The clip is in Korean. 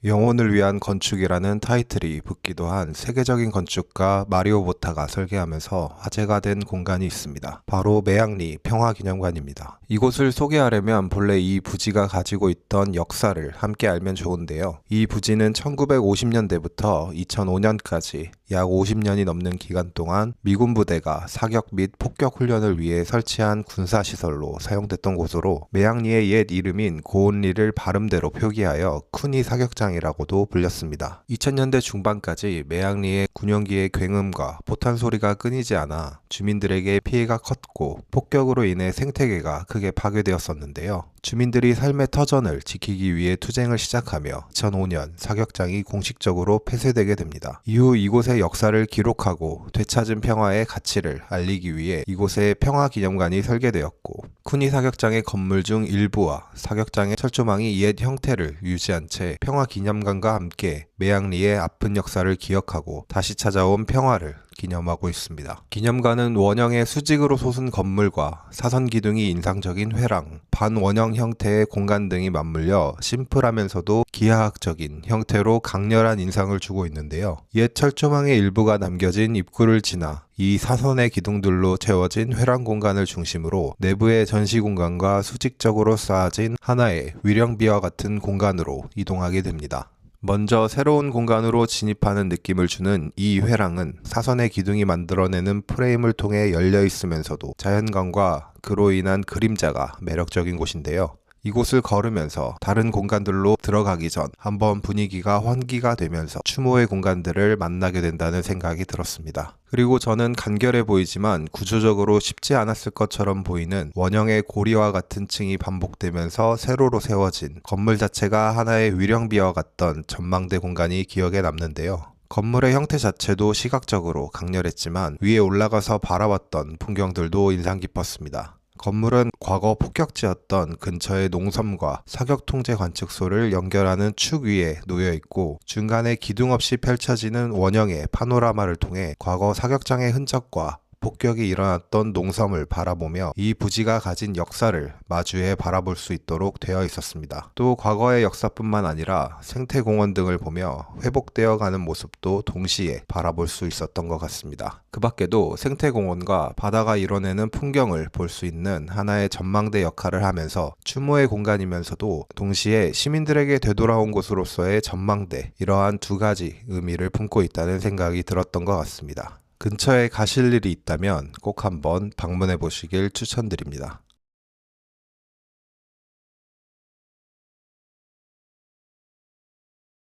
영혼을 위한 건축이라는 타이틀이 붙기도 한 세계적인 건축가 마리오 보타가 설계하면서 화제가 된 공간이 있습니다. 바로 매양리 평화기념관입니다. 이곳을 소개하려면 본래 이 부지가 가지고 있던 역사를 함께 알면 좋은데요. 이 부지는 1950년대부터 2005년까지 약 50년이 넘는 기간 동안 미군 부대가 사격 및 폭격 훈련을 위해 설치한 군사시설로 사용됐던 곳으로 매양리의 옛 이름인 고온리를 발음대로 표기하여 쿠니 사격장이라고도 불렸습니다. 2000년대 중반까지 매양리의 군용기의 굉음과 포탄 소리가 끊이지 않아 주민들에게 피해가 컸고 폭격으로 인해 생태계가 크게 파괴되었었는데요. 주민들이 삶의 터전을 지키기 위해 투쟁을 시작하며 2005년 사격장이 공식적으로 폐쇄되게 됩니다. 이후 이곳의 역사를 기록하고 되찾은 평화의 가치를 알리기 위해 이곳에 평화기념관이 설계되었고 쿠니 사격장의 건물 중 일부와 사격장의 철조망이 옛 형태를 유지한 채 평화기념관과 함께 매양리의 아픈 역사를 기억하고 다시 찾아온 평화를 기념하고 있습니다. 기념관은 원형의 수직으로 솟은 건물과 사선 기둥이 인상적인 회랑, 반원형 형태의 공간 등이 맞물려 심플하면서도 기하학적인 형태로 강렬한 인상을 주고 있는데요. 옛 철조망의 일부가 남겨진 입구를 지나 이 사선의 기둥들로 채워진 회랑 공간을 중심으로 내부의 전시 공간과 수직적으로 쌓아진 하나의 위령비와 같은 공간으로 이동하게 됩니다. 먼저 새로운 공간으로 진입하는 느낌을 주는 이 회랑은 사선의 기둥이 만들어내는 프레임을 통해 열려 있으면서도 자연광과 그로 인한 그림자가 매력적인 곳인데요. 이곳을 걸으면서 다른 공간들로 들어가기 전 한번 분위기가 환기가 되면서 추모의 공간들을 만나게 된다는 생각이 들었습니다. 그리고 저는 간결해 보이지만 구조적으로 쉽지 않았을 것처럼 보이는 원형의 고리와 같은 층이 반복되면서 세로로 세워진 건물 자체가 하나의 위령비와 같던 전망대 공간이 기억에 남는데요. 건물의 형태 자체도 시각적으로 강렬했지만 위에 올라가서 바라봤던 풍경들도 인상 깊었습니다. 건물은 과거 폭격지였던 근처의 농섬과 사격통제 관측소를 연결하는 축 위에 놓여 있고 중간에 기둥 없이 펼쳐지는 원형의 파노라마를 통해 과거 사격장의 흔적과 폭격이 일어났던 농섬을 바라보며 이 부지가 가진 역사를 마주해 바라볼 수 있도록 되어 있었습니다. 또 과거의 역사뿐만 아니라 생태공원 등을 보며 회복되어 가는 모습도 동시에 바라볼 수 있었던 것 같습니다. 그 밖에도 생태공원과 바다가 이뤄내는 풍경을 볼 수 있는 하나의 전망대 역할을 하면서 추모의 공간이면서도 동시에 시민들에게 되돌아온 곳으로서의 전망대, 이러한 두 가지 의미를 품고 있다는 생각이 들었던 것 같습니다. 근처에 가실 일이 있다면 꼭 한번 방문해 보시길 추천드립니다.